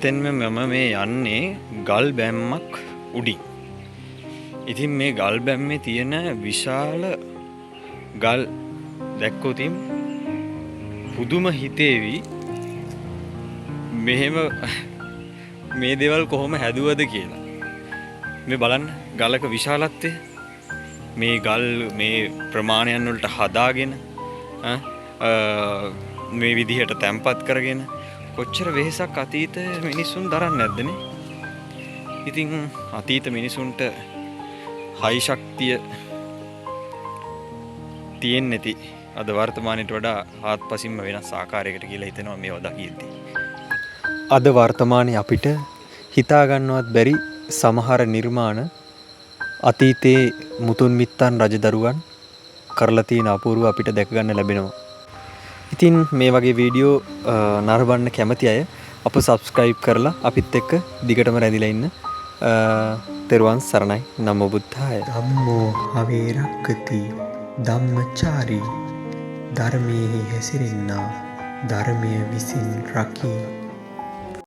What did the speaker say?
ඇත්තෙන්ම මම මේ යන්නේ ගල් බැම්මක් උඩින්. ඉතින් මේ ගල් බැම්මේ තියෙන විශාල ගල් දැක්කොත් පුදුම හිතේවි. මෙහෙම මේ දේවල් කොහොම හැදුවද කියලා. මේ බලන්න ගලක විශාලත්වය. මේ ගල් මේ ප්‍රමාණයන් වලට හදාගෙන මේ විදිහට තැම්පත් කරගෙන කොච්චර වෙහෙසක් අතීත මිනිසුන් දරන්නේ නැද්දනේ. ඉතින් අතීත මිනිසුන්ට හයි ශක්තිය තියෙන්නේ නැති අද වර්තමානයට වඩා ආත්පසින්ම වෙනස් ආකාරයකට කියලා හිතෙනවා මේව දකිද්දී. අද වර්තමානයේ අපිට හිතා ගන්නවත් බැරි සමහර නිර්මාණ අතීතයේ මුතුන් මිත්තන් රජදරුවන් කරලා තියෙන අපූර්ව අපිට දැක ගන්න ලැබෙනවා. ඉතින් මේ වගේ වීඩියෝ නරඹන්න කැමති අය අප සබ්ස්ක්‍රයිබ් කරලා අපිත් එක්ක දිගටම රැඳිලා ඉන්න. තෙරුවන් සරණයි. නමෝ බුද්ධාය. ධම්මෝ හවේ රක්කති ධම්මචාරී ධර්මයේ හැසිරෙන්නා ධර්මයේ විසින් රකී